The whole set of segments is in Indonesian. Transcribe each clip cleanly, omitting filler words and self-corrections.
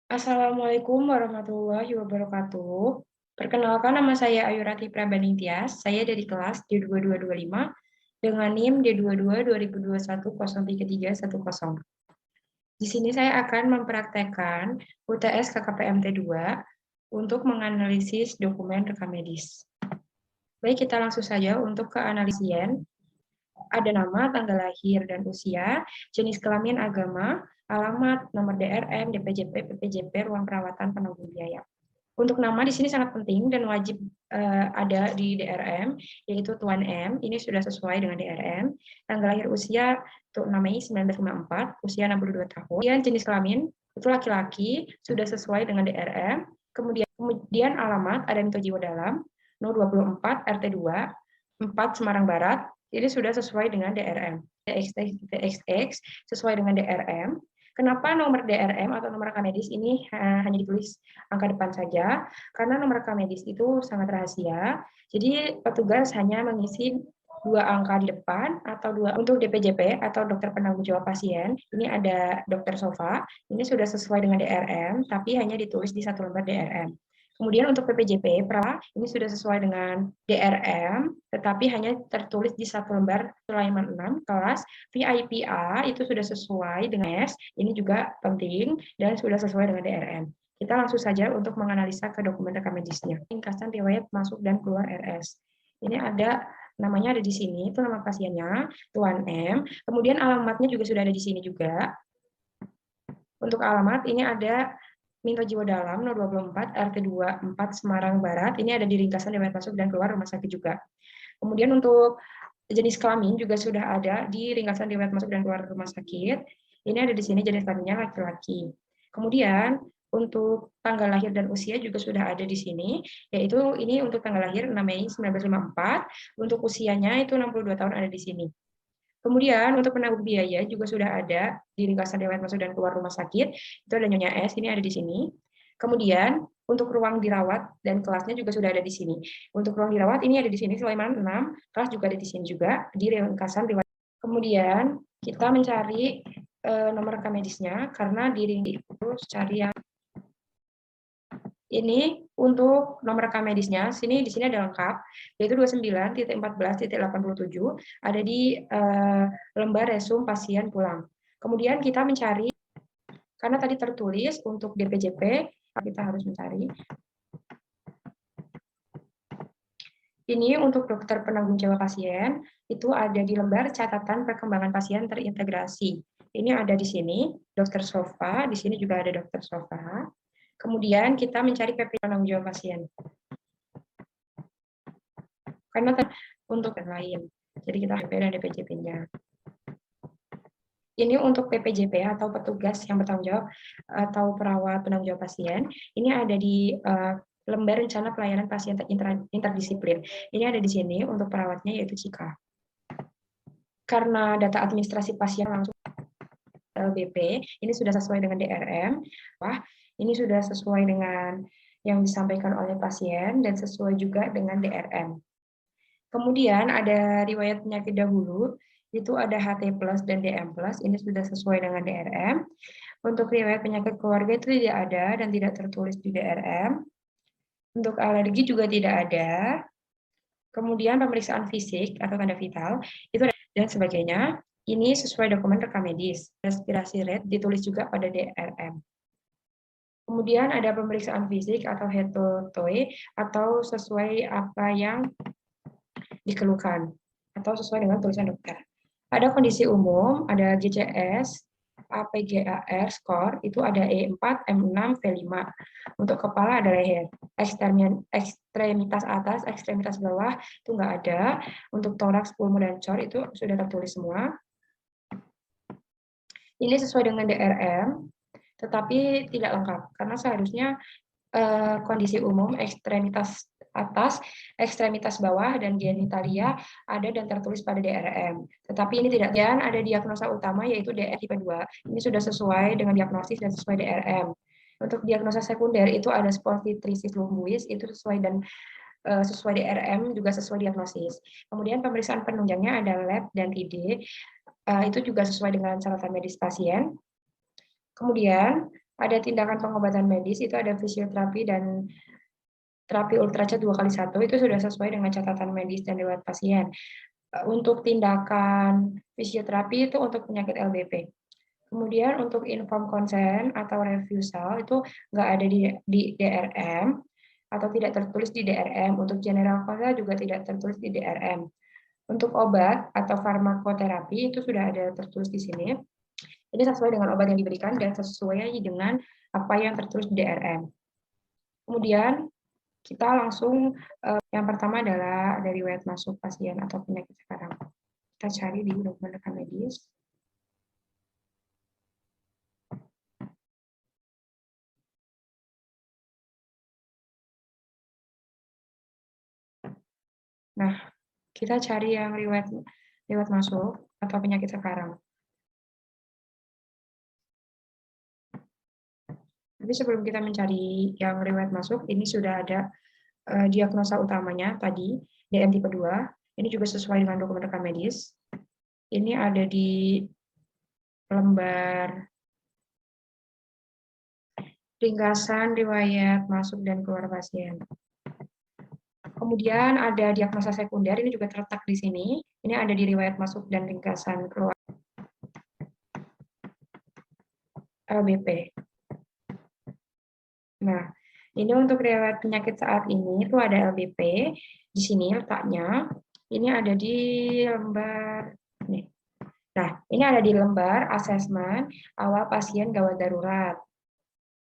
Assalamualaikum warahmatullahi wabarakatuh. Perkenalkan nama saya Ayurati Prabaningtyas. Saya dari kelas D2225 dengan NIM D22 2021 03310. Di sini saya akan mempraktekkan UTS KKPMT 2 untuk menganalisis dokumen rekam medis. Baik, kita langsung saja untuk ke analisian. Ada nama, tanggal lahir dan usia, jenis kelamin, agama, alamat, nomor DRM, DPJP, PPJP, ruang perawatan, penanggung biaya. Untuk nama di sini sangat penting dan wajib ada di DRM, yaitu Tuan M. Ini sudah sesuai dengan DRM. Tanggal lahir usia itu 6 Mei 1954, usia 62 tahun. Kemudian jenis kelamin itu laki-laki, sudah sesuai dengan DRM. Kemudian alamat ada Mito Jiwo Dalam, No 24 RT 2, 4 Semarang Barat. Ini sudah sesuai dengan DRM. TXX sesuai dengan DRM. Kenapa nomor DRM atau nomor rekam medis ini hanya ditulis angka depan saja? Karena nomor rekam medis itu sangat rahasia. Jadi petugas hanya mengisi 2 angka di depan atau 2 untuk DPJP atau dokter penanggung jawab pasien. Ini ada dokter Sofa. Ini sudah sesuai dengan DRM, tapi hanya ditulis di 1 lembar DRM. Kemudian untuk PPJP, ini sudah sesuai dengan DRM, tetapi hanya tertulis di 1 lembar Sulaiman 6, kelas VIPA itu sudah sesuai dengan S, ini juga penting, dan sudah sesuai dengan DRM. Kita langsung saja untuk menganalisa ke dokumen rekam medisnya. Ringkasan riwayat masuk dan keluar RS. Ini ada namanya ada di sini, itu nama pasiennya, Tuan M. Kemudian alamatnya juga sudah ada di sini juga. Untuk alamat ini ada Minto Jiwo Dalam, No 24, RT 24 Semarang Barat. Ini ada di ringkasan riwayat masuk dan keluar rumah sakit juga. Kemudian untuk jenis kelamin juga sudah ada di ringkasan riwayat masuk dan keluar rumah sakit. Ini ada di sini jenis kelaminnya laki-laki. Kemudian untuk tanggal lahir dan usia juga sudah ada di sini, yaitu ini untuk tanggal lahir 6 Mei 1954, untuk usianya itu 62 tahun ada di sini. Kemudian untuk penanggung biaya juga sudah ada di ringkasan riwayat masuk dan keluar rumah sakit. Itu ada Nyonya S, ini ada di sini. Kemudian untuk ruang dirawat dan kelasnya juga sudah ada di sini. Untuk ruang dirawat ini ada di sini Sulaiman 6, kelas juga ada di sini juga di ringkasan riwayat. Kemudian kita mencari nomor rekam medisnya karena di itu cari yang ini untuk nomor rekam medisnya, di sini ada lengkap, yaitu 29.14.87 ada di lembar resum pasien pulang. Kemudian kita mencari, karena tadi tertulis untuk DPJP, kita harus mencari. Ini untuk dokter penanggung jawab pasien, itu ada di lembar catatan perkembangan pasien terintegrasi. Ini ada di sini, dokter Sofa, di sini juga ada dokter Sofa. Kemudian kita mencari PP penanggung jawab pasien. Karena untuk yang lain. Jadi kita PP dan DPJP-nya. Ini untuk PPJP atau petugas yang bertanggung jawab atau perawat penanggung jawab pasien. Ini ada di lembar rencana pelayanan pasien interdisiplin. Ini ada di sini untuk perawatnya yaitu Cika. Karena data administrasi pasien langsung LBP, ini sudah sesuai dengan DRM. Wah, ini sudah sesuai dengan yang disampaikan oleh pasien dan sesuai juga dengan DRM. Kemudian ada riwayat penyakit dahulu, itu ada HT plus dan DM plus, ini sudah sesuai dengan DRM. Untuk riwayat penyakit keluarga itu tidak ada dan tidak tertulis di DRM. Untuk alergi juga tidak ada. Kemudian pemeriksaan fisik atau tanda vital, itu ada dan sebagainya. Ini sesuai dokumen rekam medis. Respirasi rate ditulis juga pada DRM. Kemudian ada pemeriksaan fisik atau head to toe atau sesuai apa yang dikeluhkan atau sesuai dengan tulisan dokter. Ada kondisi umum, ada GCS, APGAR, skor, itu ada E4, M6, V5. Untuk kepala ada leher. Ekstremitas atas, ekstremitas bawah, itu nggak ada. Untuk toraks, pulmo, dan cor, itu sudah tertulis semua. Ini sesuai dengan DRM, tetapi tidak lengkap, karena seharusnya kondisi umum, ekstremitas atas, ekstremitas bawah, dan genitalia ada dan tertulis pada DRM. Tetapi ini tidak. Dan ada diagnosa utama yaitu DR tipe 2. Ini sudah sesuai dengan diagnosis dan sesuai DRM. Untuk diagnosa sekunder itu ada spondylosis lumboid, itu sesuai dan sesuai DRM, juga sesuai diagnosis. Kemudian pemeriksaan penunjangnya ada lab dan ID, itu juga sesuai dengan catatan medis pasien. Kemudian Ada tindakan pengobatan medis, itu ada fisioterapi dan terapi ultracet 2x1, itu sudah sesuai dengan catatan medis dan riwayat pasien. Untuk tindakan fisioterapi itu untuk penyakit LBP. Kemudian untuk inform consent atau refusal itu nggak ada di DRM atau tidak tertulis di DRM. Untuk general consent juga tidak tertulis di DRM. Untuk obat atau farmakoterapi itu sudah ada tertulis di sini. Ini sesuai dengan obat yang diberikan dan sesuai dengan apa yang tertulis di DRM. Kemudian kita langsung yang pertama adalah dari riwayat masuk pasien atau penyakit sekarang. Kita cari di dokumen rekam medis. Nah, kita cari yang riwayat masuk atau penyakit sekarang. Tapi sebelum kita mencari yang riwayat masuk, ini sudah ada diagnosa utamanya tadi, DM tipe 2. Ini juga sesuai dengan dokumen rekam medis. Ini ada di lembar ringkasan riwayat masuk dan keluar pasien. Kemudian ada diagnosa sekunder, ini juga terletak di sini. Ini ada di riwayat masuk dan ringkasan keluar LBP. Nah, ini untuk riwayat penyakit saat ini itu ada LBP. Di sini letaknya. Ini ada di lembar nih. Nah, ini ada di lembar asesmen awal pasien gawat darurat.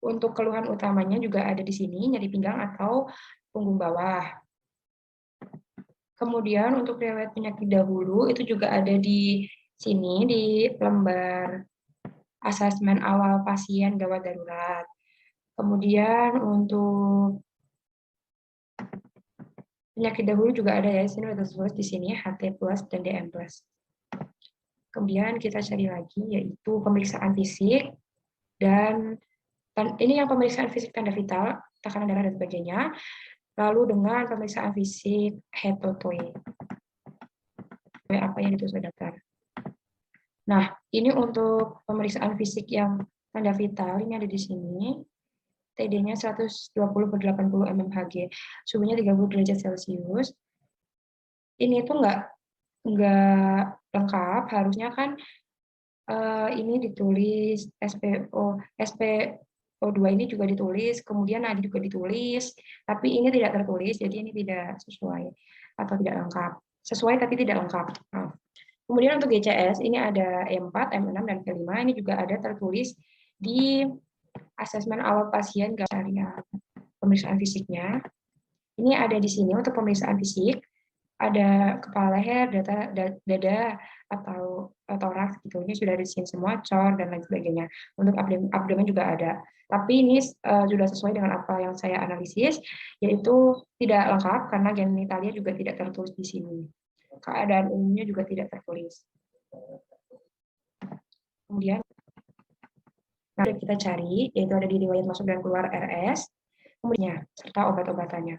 Untuk keluhan utamanya juga ada di sini, nyeri pinggang atau punggung bawah. Kemudian untuk riwayat penyakit dahulu itu juga ada di sini di lembar asesmen awal pasien gawat darurat. Kemudian untuk penyakit dahulu juga ada ya, di sini sudah di sini HT+ dan DM+. Kemudian kita cari lagi yaitu pemeriksaan fisik dan ini yang pemeriksaan fisik tanda vital, tekanan darah dan sebagainya. Lalu dengan pemeriksaan fisik head to toe. Apa yang ditulis daftar. Nah, ini untuk pemeriksaan fisik yang tanda vital, ini ada di sini. TD-nya 120/80 mmHg, suhunya 30 derajat Celcius. Ini tuh nggak lengkap, harusnya kan ini ditulis SPO2 ini juga ditulis, kemudian nadi juga ditulis, tapi ini tidak tertulis, jadi ini tidak sesuai atau tidak lengkap. Sesuai tapi tidak lengkap. Nah, kemudian untuk GCS, ini ada E4, M6, dan V5, ini juga ada tertulis di asesmen awal pasien pemeriksaan fisiknya. Ini ada di sini untuk pemeriksaan fisik, ada kepala leher, dada atau toraks gitu. Ini sudah di sini semua, cor dan lain sebagainya. Untuk abdomen juga ada. Tapi ini sudah sesuai dengan apa yang saya analisis, yaitu tidak lengkap karena genitalia juga tidak tertulis di sini. Keadaan umumnya juga tidak tertulis. Kemudian kita cari, yaitu ada di riwayat masuk dan keluar RS, kemudian serta obat-obatannya.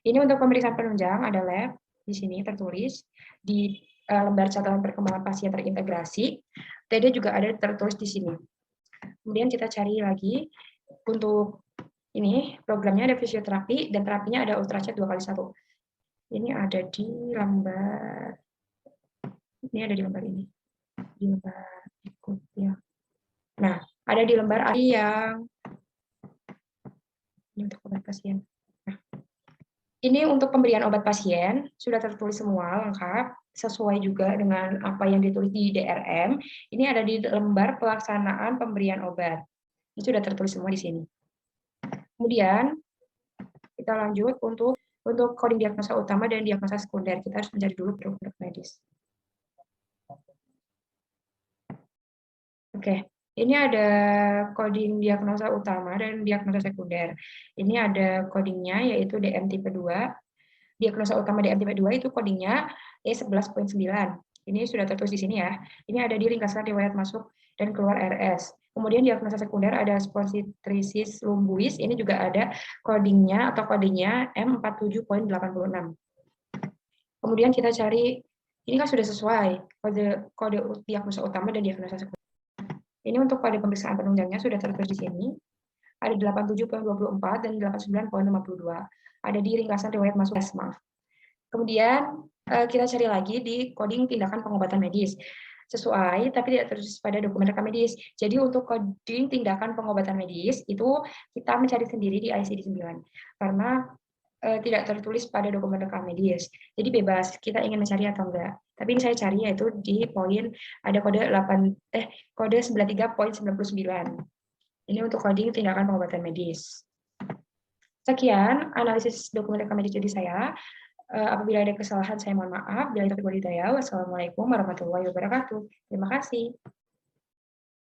Ini untuk pemeriksaan penunjang ada lab di sini tertulis di lembar catatan perkembangan pasien terintegrasi. TD juga ada tertulis di sini. Kemudian kita cari lagi untuk ini programnya ada fisioterapi dan terapinya ada ultracet 2x1. Ini ada di lembar ini. Di lembar ikut ya. Nah, ada di lembar yang ini untuk obat pasien. Nah, ini untuk pemberian obat pasien sudah tertulis semua lengkap, sesuai juga dengan apa yang ditulis di DRM. Ini ada di lembar pelaksanaan pemberian obat. Ini sudah tertulis semua di sini. Kemudian kita lanjut untuk coding diagnosa utama dan diagnosa sekunder. Kita harus mencari dulu produk medis. Oke, ini ada coding diagnosa utama dan diagnosa sekunder. Ini ada codingnya yaitu DM tipe 2. Diagnosa utama DM tipe 2 itu codingnya E11.9. Ini sudah tertulis di sini ya. Ini ada di ringkasan riwayat masuk dan keluar RS. Kemudian diagnosa sekunder ada spondylosis lumboid. Ini juga ada codingnya atau kodenya M47.86. Kemudian kita cari, ini kan sudah sesuai kode diagnosa utama dan diagnosa sekunder. Ini untuk kode pemeriksaan penunjangnya sudah tertulis di sini. Ada 87.24 dan 89.52. Ada di ringkasan riwayat masuk maaf. Kemudian kita cari lagi di coding tindakan pengobatan medis. Sesuai, tapi tidak tertulis pada dokumen rekam medis. Jadi untuk coding tindakan pengobatan medis, itu kita mencari sendiri di ICD 9. Karena tidak tertulis pada dokumen rekam medis. Jadi bebas, kita ingin mencari atau enggak. Tapi ini saya cari yaitu di poin ada kode 93.99. Ini untuk coding tindakan pengobatan medis. Sekian analisis dokumen rekam medis dari saya. Apabila ada kesalahan saya mohon maaf. Bila itu hidayah. Wassalamualaikum warahmatullahi wabarakatuh. Terima kasih.